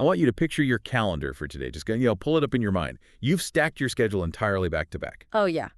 I want you to picture your calendar for today. Just pull it up in your mind. You've stacked your schedule entirely back to back. Oh, yeah.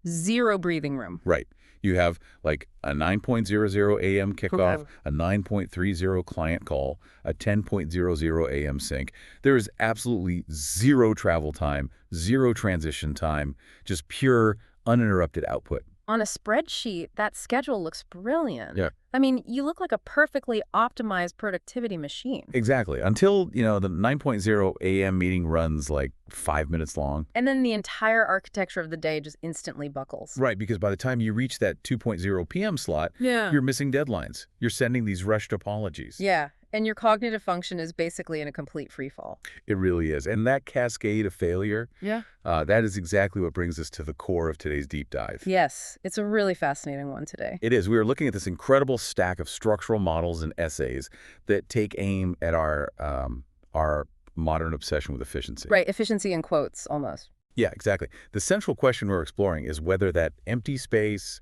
Zero breathing room. Right. You have like a 9:00 a.m. kickoff, a 9:30 client call, a 10:00 a.m. sync. There is absolutely zero travel time, zero transition time, just pure uninterrupted output. On a spreadsheet, that schedule looks brilliant. Yeah. I mean, you look like a perfectly optimized productivity machine. Exactly. Until, the 9:00 a.m. meeting runs like 5 minutes long. And then the entire architecture of the day just instantly buckles. Right, because by the time you reach that 2:00 p.m. slot, you're missing deadlines. You're sending these rushed apologies. Yeah, and your cognitive function is basically in a complete freefall. It really is. And that cascade of failure, that is exactly what brings us to the core of today's deep dive. Yes, it's a really fascinating one today. It is. We are looking at this incredible stack of structural models and essays that take aim at our modern obsession with efficiency. Right, efficiency in quotes, almost. Yeah, exactly. The central question we're exploring is whether that empty space,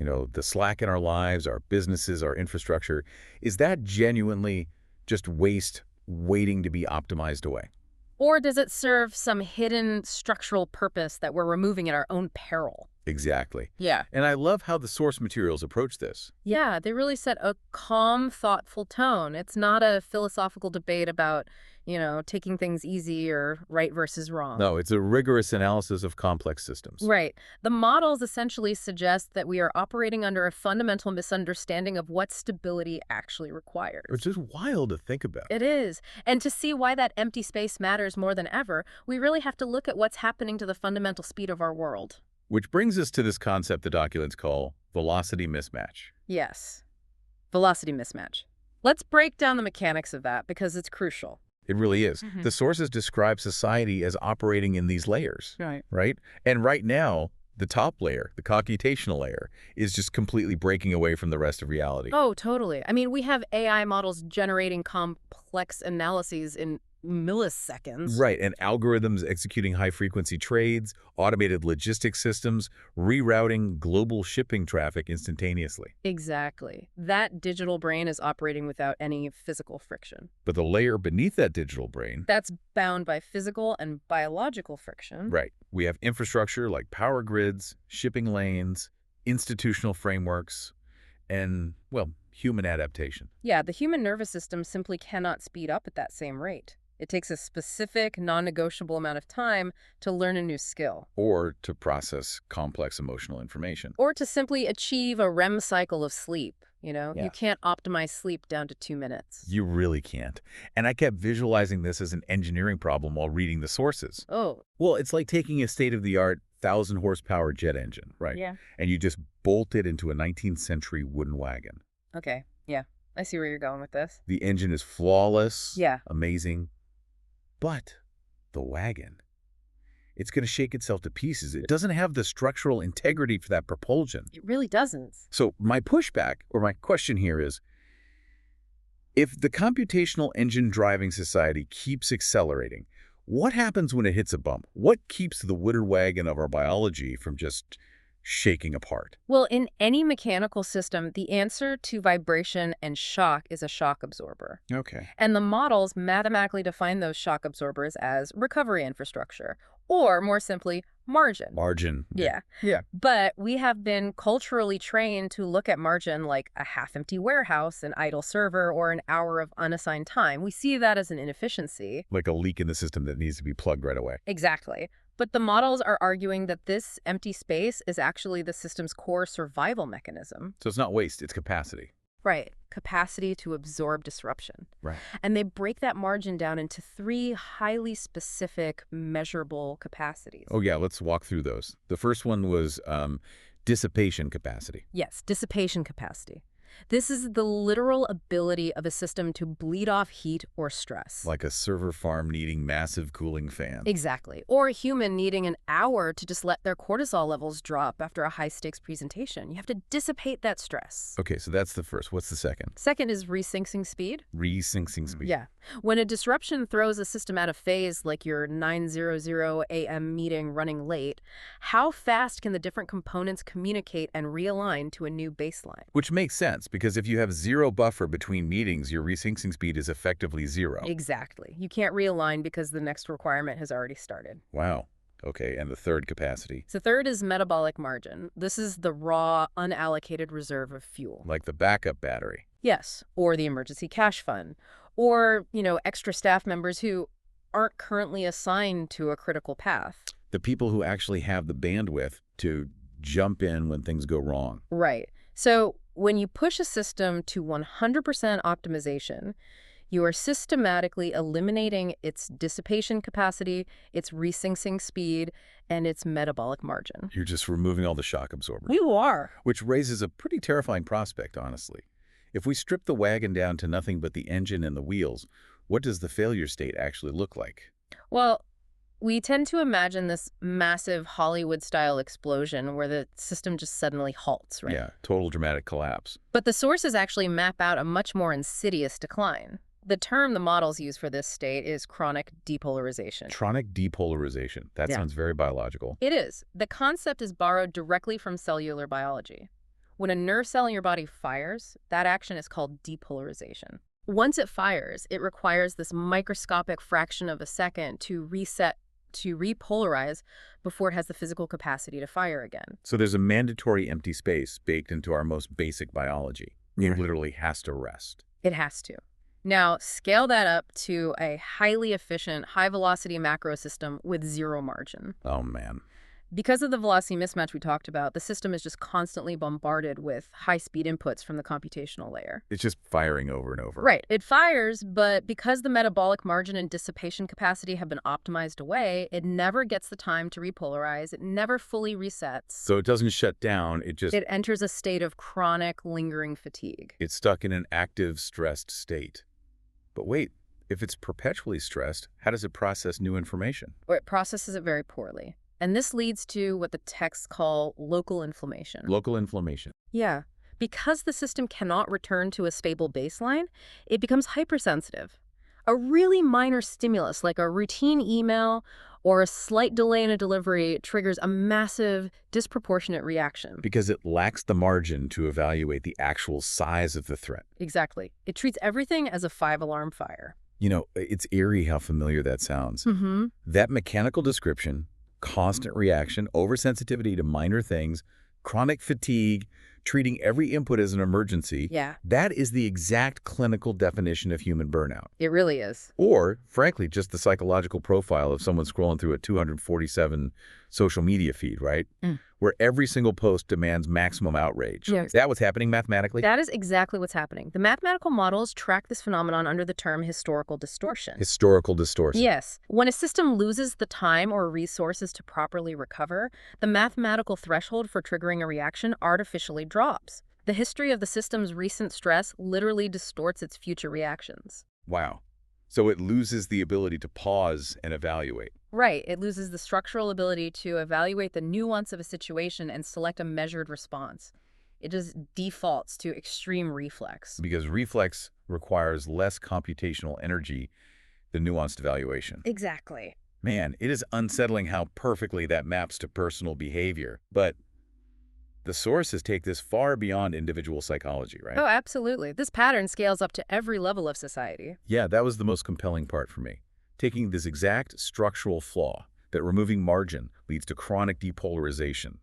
the slack in our lives, our businesses, our infrastructure, is that genuinely just waste waiting to be optimized away? Or does it serve some hidden structural purpose that we're removing at our own peril? Exactly. Yeah. And I love how the source materials approach this. Yeah, they really set a calm, thoughtful tone. It's not a philosophical debate about, taking things easy or right versus wrong. No, it's a rigorous analysis of complex systems. Right. The models essentially suggest that we are operating under a fundamental misunderstanding of what stability actually requires. Which is wild to think about. It is. And to see why that empty space matters more than ever, we really have to look at what's happening to the fundamental speed of our world. Which brings us to this concept the documents call velocity mismatch. Yes. Velocity mismatch. Let's break down the mechanics of that because it's crucial. It really is. The sources describe society as operating in these layers. Right? And right now, the top layer, the computational layer, is just completely breaking away from the rest of reality. Oh, totally. I mean, we have AI models generating complex analyses in milliseconds. Right, and algorithms executing high-frequency trades, automated logistics systems, rerouting global shipping traffic instantaneously. Exactly. That digital brain is operating without any physical friction. But the layer beneath that digital brain... That's bound by physical and biological friction. Right. We have infrastructure like power grids, shipping lanes, institutional frameworks, and, human adaptation. Yeah, the human nervous system simply cannot speed up at that same rate. It takes a specific, non-negotiable amount of time to learn a new skill. Or to process complex emotional information. Or to simply achieve a REM cycle of sleep. You can't optimize sleep down to 2 minutes. You really can't. And I kept visualizing this as an engineering problem while reading the sources. Oh. Well, it's like taking a state-of-the-art 1,000-horsepower jet engine, right? Yeah. And you just bolt it into a 19th century wooden wagon. Okay, yeah. I see where you're going with this. The engine is flawless. Yeah. Amazing. But the wagon, it's going to shake itself to pieces. It doesn't have the structural integrity for that propulsion. It really doesn't. So my pushback, or my question here is, if the computational engine driving society keeps accelerating, what happens when it hits a bump? What keeps the wooden wagon of our biology from just shaking apart? Well, in any mechanical system, the answer to vibration and shock is a shock absorber. Okay. And the models mathematically define those shock absorbers as recovery infrastructure, or more simply, margin. Margin. Yeah. Yeah. But we have been culturally trained to look at margin like a half-empty warehouse, an idle server, or an hour of unassigned time. We see that as an inefficiency. Like a leak in the system that needs to be plugged right away. Exactly. But the models are arguing that this empty space is actually the system's core survival mechanism. So it's not waste, it's capacity. Right. Capacity to absorb disruption. Right. And they break that margin down into 3 highly specific, measurable capacities. Oh, yeah, let's walk through those. The first one was dissipation capacity. Yes, dissipation capacity. This is the literal ability of a system to bleed off heat or stress. Like a server farm needing massive cooling fan. Exactly. Or a human needing an hour to just let their cortisol levels drop after a high-stakes presentation. You have to dissipate that stress. Okay, so that's the first. What's the second? Second is resyncing speed. Resyncing speed. Yeah. When a disruption throws a system out of phase, like your 9:00 a.m. meeting running late, how fast can the different components communicate and realign to a new baseline? Which makes sense. sense, because if you have zero buffer between meetings, your resyncing speed is effectively zero. Exactly. You can't realign because the next requirement has already started. Wow. Okay, and the third capacity? So third is metabolic margin. This is the raw, unallocated reserve of fuel. Like the backup battery. Yes, or the emergency cash fund, or, extra staff members who aren't currently assigned to a critical path. The people who actually have the bandwidth to jump in when things go wrong. Right. So when you push a system to 100% optimization, you are systematically eliminating its dissipation capacity, its resyncing speed, and its metabolic margin. You're just removing all the shock absorbers. You are. Which raises a pretty terrifying prospect, honestly. If we strip the wagon down to nothing but the engine and the wheels, what does the failure state actually look like? Well, we tend to imagine this massive Hollywood-style explosion where the system just suddenly halts, right? Yeah, total dramatic collapse. But the sources actually map out a much more insidious decline. The term the models use for this state is chronic depolarization. Chronic depolarization. That sounds very biological. It is. The concept is borrowed directly from cellular biology. When a nerve cell in your body fires, that action is called depolarization. Once it fires, it requires this microscopic fraction of a second to reset, to repolarize, before it has the physical capacity to fire again. So there's a mandatory empty space baked into our most basic biology. It literally has to rest. It has to. Now, scale that up to a highly efficient, high-velocity macro system with zero margin. Oh, man. Because of the velocity mismatch we talked about, the system is just constantly bombarded with high-speed inputs from the computational layer. It's just firing over and over. Right. It fires, but because the metabolic margin and dissipation capacity have been optimized away, it never gets the time to repolarize. It never fully resets. So it doesn't shut down. It enters a state of chronic, lingering fatigue. It's stuck in an active, stressed state. But wait, if it's perpetually stressed, how does it process new information? Or it processes it very poorly. And this leads to what the texts call local inflammation. Local inflammation. Yeah. Because the system cannot return to a stable baseline, it becomes hypersensitive. A really minor stimulus, like a routine email or a slight delay in a delivery, triggers a massive, disproportionate reaction. Because it lacks the margin to evaluate the actual size of the threat. Exactly. It treats everything as a 5-alarm fire. It's eerie how familiar that sounds. Mm-hmm. That mechanical description, constant reaction, oversensitivity to minor things, chronic fatigue, treating every input as an emergency. Yeah. That is the exact clinical definition of human burnout. It really is. Or, frankly, just the psychological profile of someone scrolling through a 247 social media feed, right? Where every single post demands maximum outrage. Yeah. Is that what's happening mathematically? That is exactly what's happening. The mathematical models track this phenomenon under the term historical distortion. Historical distortion. Yes. When a system loses the time or resources to properly recover, the mathematical threshold for triggering a reaction artificially drops. The history of the system's recent stress literally distorts its future reactions. Wow. So it loses the ability to pause and evaluate. Right. It loses the structural ability to evaluate the nuance of a situation and select a measured response. It just defaults to extreme reflex. Because reflex requires less computational energy than nuanced evaluation. Exactly. Man, it is unsettling how perfectly that maps to personal behavior. But the sources take this far beyond individual psychology, right? Oh, absolutely. This pattern scales up to every level of society. Yeah, that was the most compelling part for me. Taking this exact structural flaw, that removing margin leads to chronic depolarization,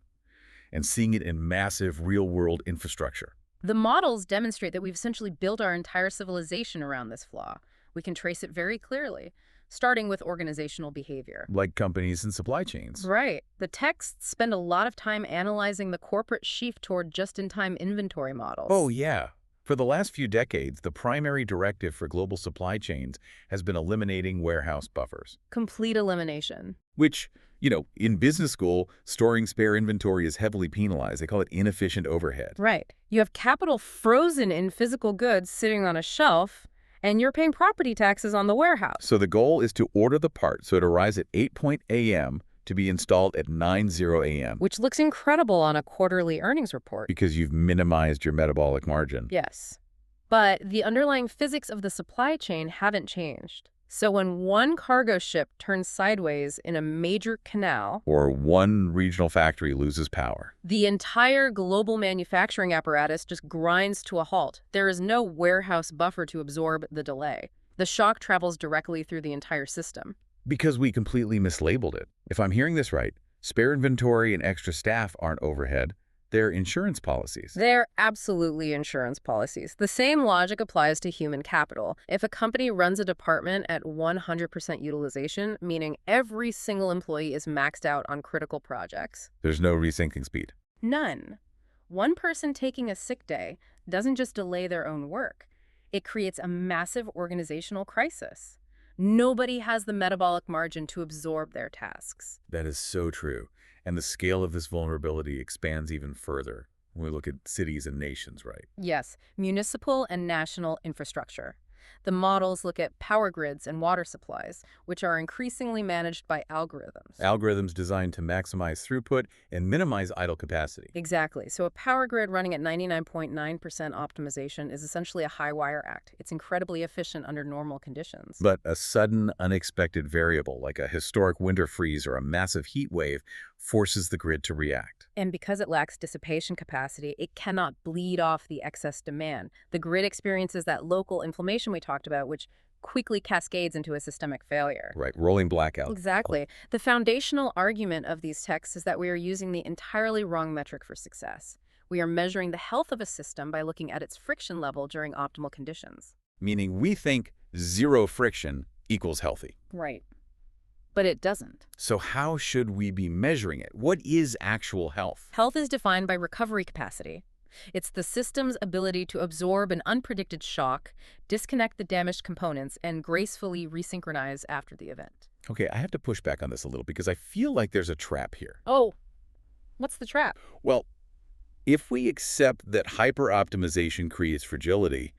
and seeing it in massive real-world infrastructure. The models demonstrate that we've essentially built our entire civilization around this flaw. We can trace it very clearly, starting with organizational behavior. Like companies and supply chains. Right. The texts spend a lot of time analyzing the corporate shift toward just-in-time inventory models. Oh, yeah. For the last few decades, the primary directive for global supply chains has been eliminating warehouse buffers. Complete elimination. Which, in business school, storing spare inventory is heavily penalized. They call it inefficient overhead. Right. You have capital frozen in physical goods sitting on a shelf, and you're paying property taxes on the warehouse. So the goal is to order the part so it arrives at 8 a.m. to be installed at 9:00 a.m. Which looks incredible on a quarterly earnings report. Because you've minimized your metabolic margin. Yes. But the underlying physics of the supply chain haven't changed. So when one cargo ship turns sideways in a major canal, Or one regional factory loses power. the entire global manufacturing apparatus just grinds to a halt. There is no warehouse buffer to absorb the delay. The shock travels directly through the entire system. Because we completely mislabeled it. If I'm hearing this right, spare inventory and extra staff aren't overhead, they're insurance policies. They're absolutely insurance policies. The same logic applies to human capital. If a company runs a department at 100% utilization, meaning every single employee is maxed out on critical projects, There's no rethinking speed. none. One person taking a sick day doesn't just delay their own work. It creates a massive organizational crisis. Nobody has the metabolic margin to absorb their tasks. That is so true. And the scale of this vulnerability expands even further when we look at cities and nations, right? Yes, municipal and national infrastructure. The models look at power grids and water supplies, which are increasingly managed by algorithms. Algorithms designed to maximize throughput and minimize idle capacity. Exactly. So a power grid running at 99.9% optimization is essentially a high-wire act. It's incredibly efficient under normal conditions. But a sudden, unexpected variable, like a historic winter freeze or a massive heat wave, forces the grid to react. And because it lacks dissipation capacity, it cannot bleed off the excess demand. The grid experiences that local inflammation we talked about, which quickly cascades into a systemic failure. Right, rolling blackout. Exactly. The foundational argument of these texts is that we are using the entirely wrong metric for success. We are measuring the health of a system by looking at its friction level during optimal conditions. Meaning we think zero friction equals healthy. Right. But it doesn't. So how should we be measuring it? What is actual health? Health is defined by recovery capacity. It's the system's ability to absorb an unpredicted shock, disconnect the damaged components, and gracefully resynchronize after the event. Okay, I have to push back on this a little because I feel like there's a trap here. Oh, what's the trap? Well, if we accept that hyper-optimization creates fragility,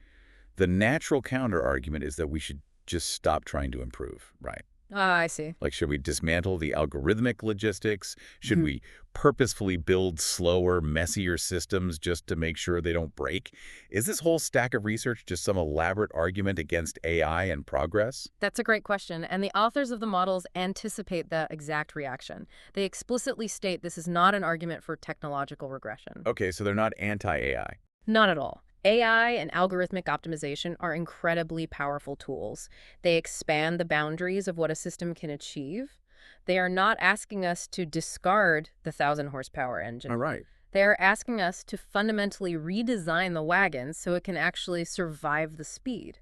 the natural counter-argument is that we should just stop trying to improve, right? Ah, I see. Like, should we dismantle the algorithmic logistics? Should we purposefully build slower, messier systems just to make sure they don't break? Is this whole stack of research just some elaborate argument against AI and progress? That's a great question, and the authors of the models anticipate that exact reaction. They explicitly state this is not an argument for technological regression. Okay, so they're not anti-AI. Not at all. AI and algorithmic optimization are incredibly powerful tools. They expand the boundaries of what a system can achieve. They are not asking us to discard the 1,000-horsepower engine. All right. They are asking us to fundamentally redesign the wagon so it can actually survive the speed.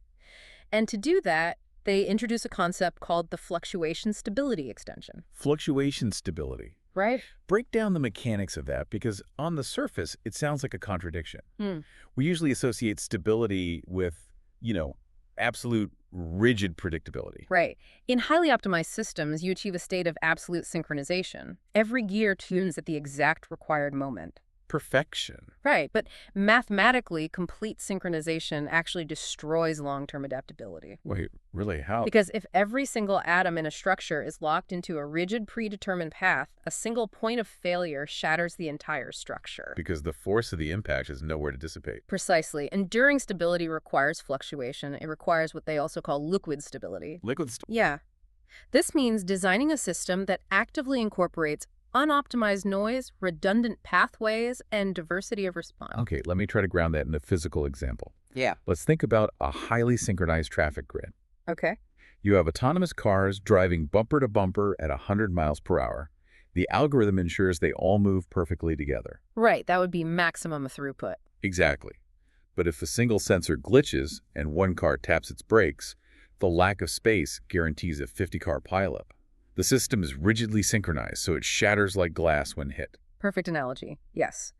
And to do that, they introduce a concept called the fluctuation stability extension. Fluctuation stability. Right? Break down the mechanics of that, because on the surface, it sounds like a contradiction. We usually associate stability with, absolute rigid predictability. Right. In highly optimized systems, you achieve a state of absolute synchronization. Every gear tunes at the exact required moment. Perfection. Right, but mathematically, complete synchronization actually destroys long-term adaptability. Wait, really? How? Because if every single atom in a structure is locked into a rigid, predetermined path, a single point of failure shatters the entire structure. Because the force of the impact is nowhere to dissipate. Precisely. Enduring stability requires fluctuation. It requires what they also call liquid stability. Yeah. This means designing a system that actively incorporates unoptimized noise, redundant pathways, and diversity of response. Okay, let me try to ground that in a physical example. Yeah. Let's think about a highly synchronized traffic grid. Okay. You have autonomous cars driving bumper to bumper at 100 miles per hour. The algorithm ensures they all move perfectly together. Right, that would be maximum throughput. Exactly. But if a single sensor glitches and one car taps its brakes, the lack of space guarantees a 50-car pileup. The system is rigidly synchronized, so it shatters like glass when hit. Perfect analogy, yes.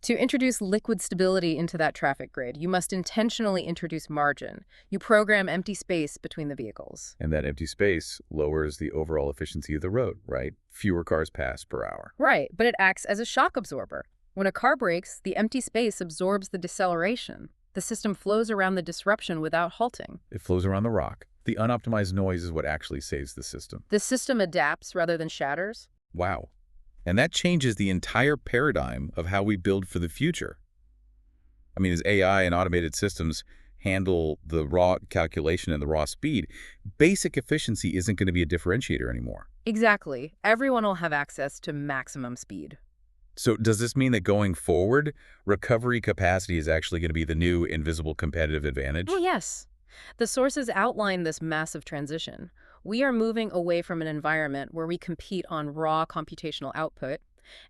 To introduce liquid stability into that traffic grid, you must intentionally introduce margin. You program empty space between the vehicles. And that empty space lowers the overall efficiency of the road, right? Fewer cars pass per hour. Right, but it acts as a shock absorber. When a car brakes, the empty space absorbs the deceleration. The system flows around the disruption without halting. It flows around the rock. The unoptimized noise is what actually saves the system. The system adapts rather than shatters. Wow. And that changes the entire paradigm of how we build for the future. I mean, as AI and automated systems handle the raw calculation and the raw speed, basic efficiency isn't going to be a differentiator anymore. Exactly. Everyone will have access to maximum speed. So does this mean that going forward, recovery capacity is actually going to be the new invisible competitive Well, advantage? yes. The sources outline this massive transition. We are moving away from an environment where we compete on raw computational output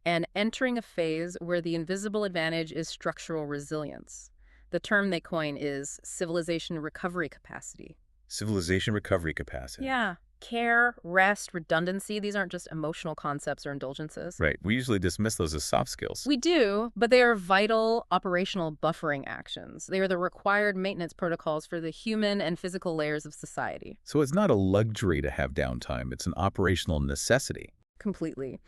and entering a phase where the invisible advantage is structural resilience. The term they coin is civilization recovery capacity. Civilization recovery capacity. Yeah. Care, rest, redundancy, these aren't just emotional concepts or indulgences. Right. We usually dismiss those as soft skills. We do, but they are vital operational buffering actions. They are the required maintenance protocols for the human and physical layers of society. So it's not a luxury to have downtime. It's an operational necessity. Completely.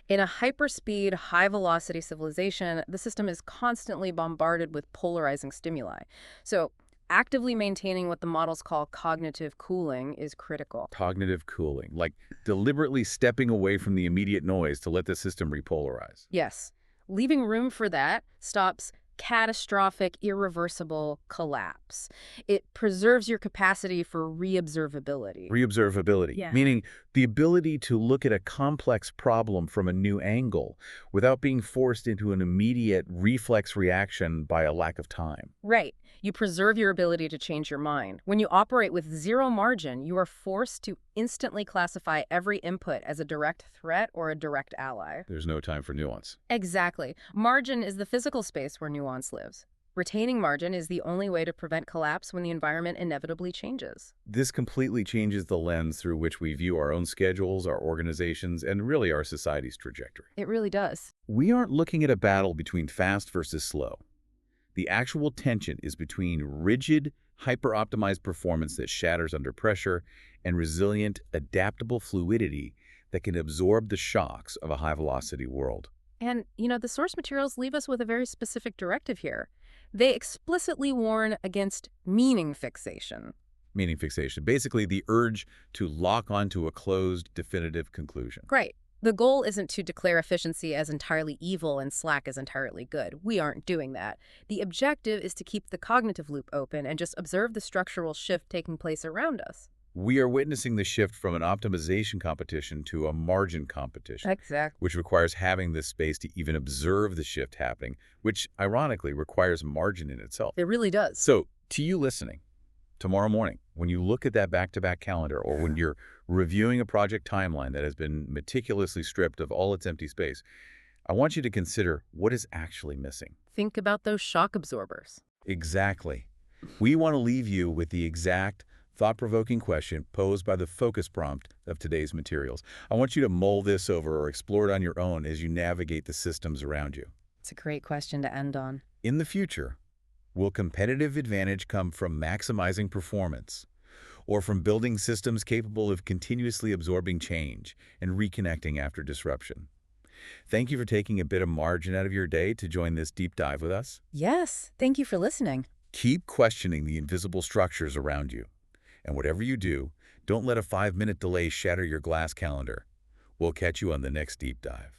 In a hyperspeed, high-velocity civilization, the system is constantly bombarded with polarizing stimuli. So actively maintaining what the models call cognitive cooling is critical. Cognitive cooling, like deliberately stepping away from the immediate noise to let the system repolarize. Yes, leaving room for that stops catastrophic, irreversible collapse. It preserves your capacity for reobservability. Reobservability, Yeah. meaning the ability to look at a complex problem from a new angle without being forced into an immediate reflex reaction by a lack of time. Right. You preserve your ability to change your mind. When you operate with zero margin, you are forced to instantly classify every input as a direct threat or a direct ally. There's no time for nuance. Exactly. Margin is the physical space where nuance lives. Retaining margin is the only way to prevent collapse when the environment inevitably changes. This completely changes the lens through which we view our own schedules, our organizations, and really our society's trajectory. It really does. We aren't looking at a battle between fast versus slow. The actual tension is between rigid, hyper-optimized performance that shatters under pressure and resilient, adaptable fluidity that can absorb the shocks of a high-velocity world. And, the source materials leave us with a very specific directive here. They explicitly warn against meaning fixation. Meaning fixation, basically the urge to lock onto a closed, definitive conclusion. Right. The goal isn't to declare efficiency as entirely evil and slack as entirely good. We aren't doing that. The objective is to keep the cognitive loop open and just observe the structural shift taking place around us. We are witnessing the shift from an optimization competition to a margin competition, Exactly. which requires having this space to even observe the shift happening, which ironically requires margin in itself. It really does. So, to you listening, tomorrow morning, when you look at that back-to-back calendar or when you're reviewing a project timeline that has been meticulously stripped of all its empty space, I want you to consider what is actually missing. Think about those shock absorbers. Exactly. We want to leave you with the exact thought-provoking question posed by the focus prompt of today's materials. I want you to mull this over or explore it on your own as you navigate the systems around you. It's a great question to end on. In the future, will competitive advantage come from maximizing performance or from building systems capable of continuously absorbing change and reconnecting after disruption? Thank you for taking a bit of margin out of your day to join this deep dive with us. Yes, thank you for listening. Keep questioning the invisible structures around you. And whatever you do, don't let a 5-minute delay shatter your glass calendar. We'll catch you on the next deep dive.